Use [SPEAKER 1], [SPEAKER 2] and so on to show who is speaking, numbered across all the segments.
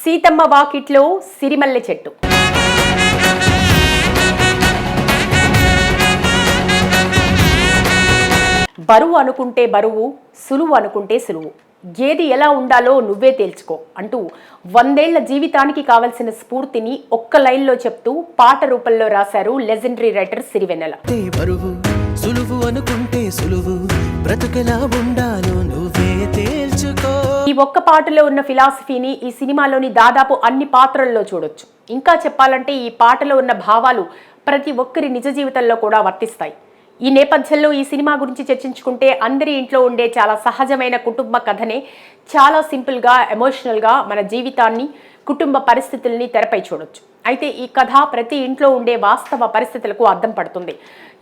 [SPEAKER 1] సీతమ్మ వాకిట్లో సిరిమల్లె చెట్టు. బరువు అనుకుంటే బరువు, సులువు అనుకుంటే సులువు, ఏది ఎలా ఉండాలో నువ్వే తేల్చుకో అంటూ 100 ఏళ్ల జీవితానికి కావలసిన స్ఫూర్తిని ఒక్క లైన్లో చెప్తూ పాట రూపంలో రాశారు లెజెండరీ రైటర్ సిరివెన్నెల. ఈ ఒక్క పాటలో ఉన్న ఫిలాసఫీని ఈ సినిమాలోని దాదాపు అన్ని పాత్రల్లో చూడొచ్చు. ఇంకా చెప్పాలంటే ఈ పాటలో ఉన్న భావాలు ప్రతి ఒక్కరి నిజ జీవితంలో కూడా వర్తిస్తాయి. ఈ నేపథ్యంలో ఈ సినిమా గురించి చర్చించుకుంటే అందరి ఇంట్లో ఉండే చాలా సహజమైన కుటుంబ కథనే చాలా సింపుల్గా, ఎమోషనల్గా మన జీవితాన్ని, కుటుంబ పరిస్థితుల్ని తెరపై చూడొచ్చు. అయితే ఈ కథ ప్రతి ఇంట్లో ఉండే వాస్తవ పరిస్థితులకు అద్దం పడుతుంది.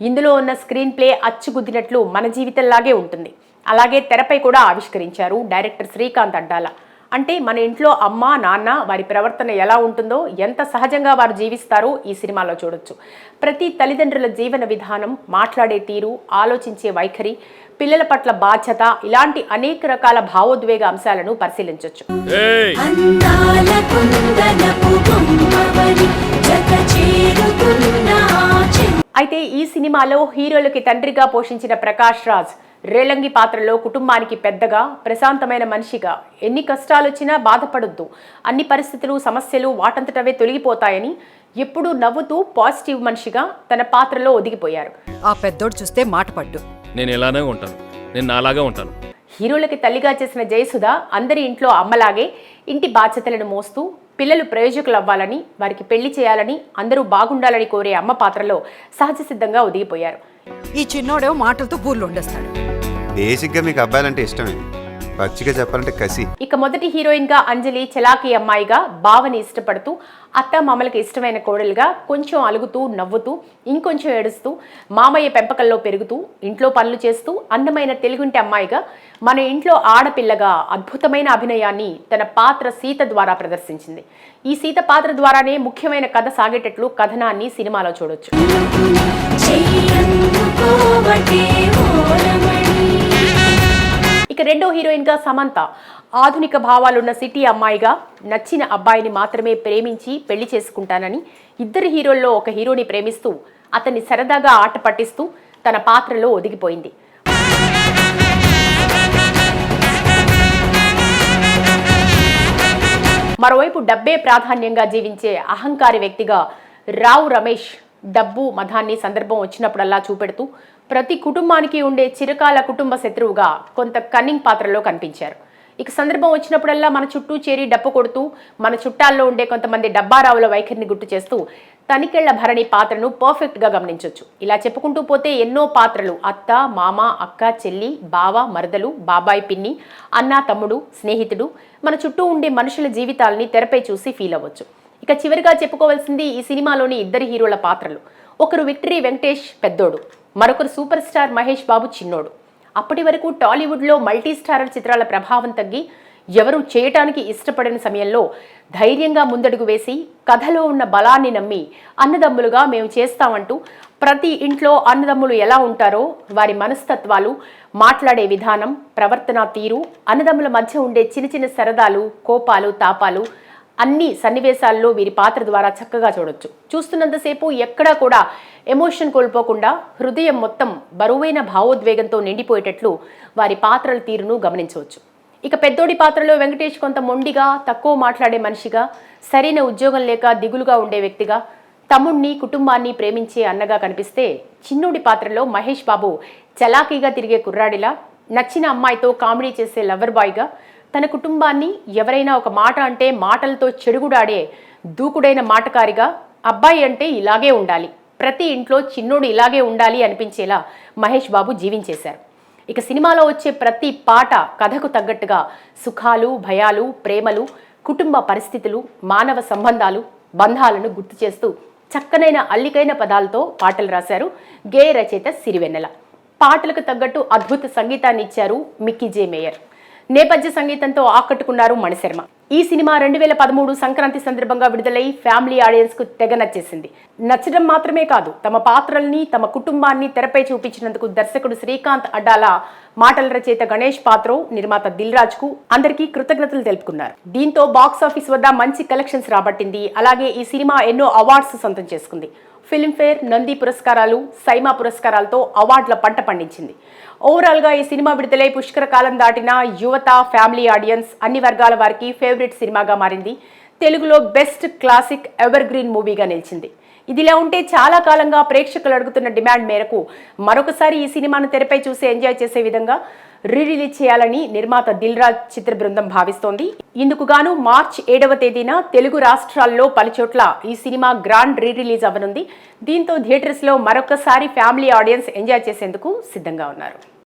[SPEAKER 1] ఇందులో ఉన్న స్క్రీన్ ప్లే అచ్చుగుద్దినట్లు మన జీవితంలాగే ఉంటుంది. అలాగే తెరపై కూడా ఆవిష్కరించారు డైరెక్టర్ శ్రీకాంత్ అడ్డాల. అంటే మన ఇంట్లో అమ్మ, నాన్న, వారి ప్రవర్తన ఎలా ఉంటుందో, ఎంత సహజంగా వారు జీవిస్తారో ఈ సినిమాలో చూడొచ్చు. ప్రతి తల్లిదండ్రుల జీవన విధానం, మాట్లాడే తీరు, ఆలోచించే వైఖరి, పిల్లల పట్ల బాధ్యత, ఇలాంటి అనేక రకాల భావోద్వేగ అంశాలను పరిశీలించవచ్చు. అయితే ఈ సినిమాలో హీరోలకి తండ్రిగా పోషించిన ప్రకాష్ రాజ్ రేలంగి పాత్రలో కుటుంబానికి పెద్దగా, ప్రశాంతమైన మనిషిగా, ఎన్ని కష్టాలు వచ్చినా బాధపడొద్దు, అన్ని పరిస్థితులు, సమస్యలు వాటంతటవే తొలగిపోతాయని ఎప్పుడూ నవ్వుతూ పాజిటివ్ మనిషిగా తన పాత్రలో ఒదిగిపోయారు.
[SPEAKER 2] ఆ పెద్దోడు చూస్తే మాట పడ్డు.
[SPEAKER 3] నేను ఎలానే ఉంటాను, నేను నాలాగా ఉంటాను.
[SPEAKER 1] హీరోలకి తల్లిగా చేసిన జయసుధ అందరి ఇంట్లో అమ్మలాగే ఇంటి బాధ్యతలను మోస్తూ పిల్లలు ప్రయోజకులు అవ్వాలని, వారికి పెళ్లి చేయాలని, అందరూ బాగుండాలని కోరే అమ్మ పాత్రలో సహజ సిద్ధంగా ఒదిగిపోయారు.
[SPEAKER 2] ఈ చిన్నోడే మాటలతో పూర్లు ఉండేస్తాడు.
[SPEAKER 4] బేసిక్గా మీకు అబ్బాయిలంటే ఇష్టమే, పచ్చిగా చెప్పాలంటే కసి.
[SPEAKER 1] ఇక మొదటి హీరోయిన్ గా అంజలి చలాకీ అమ్మాయిగా బావని ఇష్టపడుతూ, అత్త మామలకు ఇష్టమైన కోడలుగా కొంచెం అలుగుతూ, నవ్వుతూ, ఇంకొంచెం ఏడుస్తూ, మామయ్య పెంపకంలో పెరుగుతూ, ఇంట్లో పనులు చేస్తూ, అందమైన తెలుగుంటి అమ్మాయిగా, మన ఇంట్లో ఆడపిల్లగా అద్భుతమైన అభినయాన్ని తన పాత్ర సీత ద్వారా ప్రదర్శించింది. ఈ సీత పాత్ర ద్వారానే ముఖ్యమైన కథ సాగేటట్లు కథనాన్ని సినిమాలో చూడొచ్చు. ఇక రెండో హీరోయిన్ గా సమంత ఆధునిక భావాలున్న సిటీ అమ్మాయిగా, నచ్చిన అబ్బాయిని మాత్రమే ప్రేమించి పెళ్లి చేసుకుంటానని ఇద్దరు హీరోల్లో ఒక హీరోని ప్రేమిస్తూ అతన్ని సరదాగా ఆట పట్టిస్తూ తన పాత్రలో ఒదిగిపోయింది. మరోవైపు డబ్బే ప్రాధాన్యంగా జీవించే అహంకారి వ్యక్తిగా రావు రమేష్ డబ్బు, మతాన్ని సందర్భం వచ్చినప్పుడల్లా చూపెడుతూ ప్రతి కుటుంబానికి ఉండే చిరకాల కుటుంబ శత్రువుగా కొంత కన్నింగ్ పాత్రలో కనిపించారు. ఇక సందర్భం వచ్చినప్పుడల్లా మన చుట్టూ చేరి డప్పు కొడుతూ మన చుట్టాల్లో ఉండే కొంతమంది డబ్బారావుల వైఖరిని గుర్తు చేస్తూ తనికెళ్ల భరణి పాత్రను పర్ఫెక్ట్గా గమనించవచ్చు. ఇలా చెప్పుకుంటూ పోతే ఎన్నో పాత్రలు, అత్త, మామ, అక్క, చెల్లి, బావ, మరదలు, బాబాయ్, పిన్ని, అన్న, తమ్ముడు, స్నేహితుడు, మన చుట్టూ ఉండే మనుషుల జీవితాలని తెరపై చూసి ఫీల్ అవ్వచ్చు. ఇక చివరిగా చెప్పుకోవాల్సింది ఈ సినిమాలోని ఇద్దరు హీరోల పాత్రలు. ఒకరు విక్టరీ వెంకటేష్ పెద్దోడు, మరొకరు సూపర్ స్టార్ మహేష్ బాబు చిన్నోడు. అప్పటి వరకు టాలీవుడ్లో మల్టీ స్టారర్ చిత్రాల ప్రభావం తగ్గి ఎవరు చేయటానికి ఇష్టపడిన సమయంలో ధైర్యంగా ముందడుగు వేసి కథలో ఉన్న బలాన్ని నమ్మి అన్నదమ్ములుగా మేము చేస్తామంటూ ప్రతి ఇంట్లో అన్నదమ్ములు ఎలా ఉంటారో వారి మనస్తత్వాలు, మాట్లాడే విధానం, ప్రవర్తన తీరు, అన్నదమ్ముల మధ్య ఉండే చిన్న చిన్న సరదాలు, కోపాలు, తాపాలు అన్ని సన్నివేశాల్లో వీరి పాత్ర ద్వారా చక్కగా చూడొచ్చు. చూస్తున్నంతసేపు ఎక్కడా కూడా ఎమోషన్ కోల్పోకుండా హృదయం మొత్తం బరువైన భావోద్వేగంతో నిండిపోయేటట్లు వారి పాత్రల తీరును గమనించవచ్చు. ఇక పెద్దోడి పాత్రలో వెంకటేష్ కొంత మొండిగా, తక్కువ మాట్లాడే మనిషిగా, సరైన ఉద్యోగం లేక దిగులుగా ఉండే వ్యక్తిగా, తమ్ముణ్ణి, కుటుంబాన్ని ప్రేమించే అన్నగా కనిపిస్తే, చిన్నోడి పాత్రలో మహేష్ బాబు చలాకీగా తిరిగే కుర్రాడిలా, నచ్చిన అమ్మాయితో కామెడీ చేసే లవర్ బాయ్గా, తన కుటుంబాన్ని ఎవరైనా ఒక మాట అంటే మాటలతో చెడుగుడాడే దూకుడైన మాటకారిగా, అబ్బాయి అంటే ఇలాగే ఉండాలి, ప్రతి ఇంట్లో చిన్నోడు ఇలాగే ఉండాలి అనిపించేలా మహేష్ బాబు జీవించేశారు. ఇక సినిమాలో వచ్చే ప్రతి పాట కథకు తగ్గట్టుగా సుఖాలు, భయాలు, ప్రేమలు, కుటుంబ పరిస్థితులు, మానవ సంబంధాలు, బంధాలను గుర్తు చేస్తూ చక్కనైన అల్లికైన పదాలతో పాటలు రాశారు గేయ రచయిత సిరివెన్నెల. పాటలకు తగ్గట్టు అద్భుత సంగీతాన్ని ఇచ్చారు మిక్కీ జే మేయర్. నేపథ్య సంగీతంతో ఆకట్టుకున్నారు మణిశర్మ. ఈ సినిమా 2013 సంక్రాంతి సందర్భంగా విడుదలై ఫ్యామిలీ ఆడియన్స్ కు తెగ నచ్చేసింది. నచ్చడం మాత్రమే కాదు, తమ పాత్రల్ని తమ కుటుంబాన్ని తెరపై చూపించినందుకు దర్శకుడు శ్రీకాంత్ అడ్డాల, మాటల రచయిత గణేష్ పాత్రో, నిర్మాత దిల్ రాజ్ కు అందరికీ కృతజ్ఞతలు తెలుపుకున్నారు. దీంతో బాక్సాఫీస్ వద్ద మంచి కలెక్షన్స్ రాబట్టింది. అలాగే ఈ సినిమా ఎన్నో అవార్డ్స్ సొంతం చేసుకుంది. ఫిల్మ్ఫేర్, నంది పురస్కారాలు, సైమా పురస్కారాలతో అవార్డుల పంట పండించింది. ఓవరాల్గా ఈ సినిమా విడుదలై పుష్కర కాలం దాటిన యువత, ఫ్యామిలీ ఆడియన్స్, అన్ని వర్గాల వారికి ఫేవరెట్ సినిమాగా మారింది. తెలుగులో బెస్ట్ క్లాసిక్ ఎవర్ గ్రీన్ మూవీగా నిలిచింది. ఇదిలా ఉంటే చాలా కాలంగా ప్రేక్షకులు అడుగుతున్న డిమాండ్ మేరకు మరొకసారి ఈ సినిమాను తెరపై చూసి ఎంజాయ్ చేసే విధంగా రిలీజ్ చేయాలని నిర్మాత దిల్ రాజ్ చిత్ర బృందం భావిస్తోంది. ఇందుకు గాను మార్చి 7వ తేదీన తెలుగు రాష్ట్రాల్లో పలుచోట్ల ఈ సినిమా గ్రాండ్ రిలీజ్ అవ్వనుంది. దీంతో థియేటర్స్ లో మరొకసారి ఫ్యామిలీ ఆడియన్స్ ఎంజాయ్ చేసేందుకు సిద్ధంగా ఉన్నారు.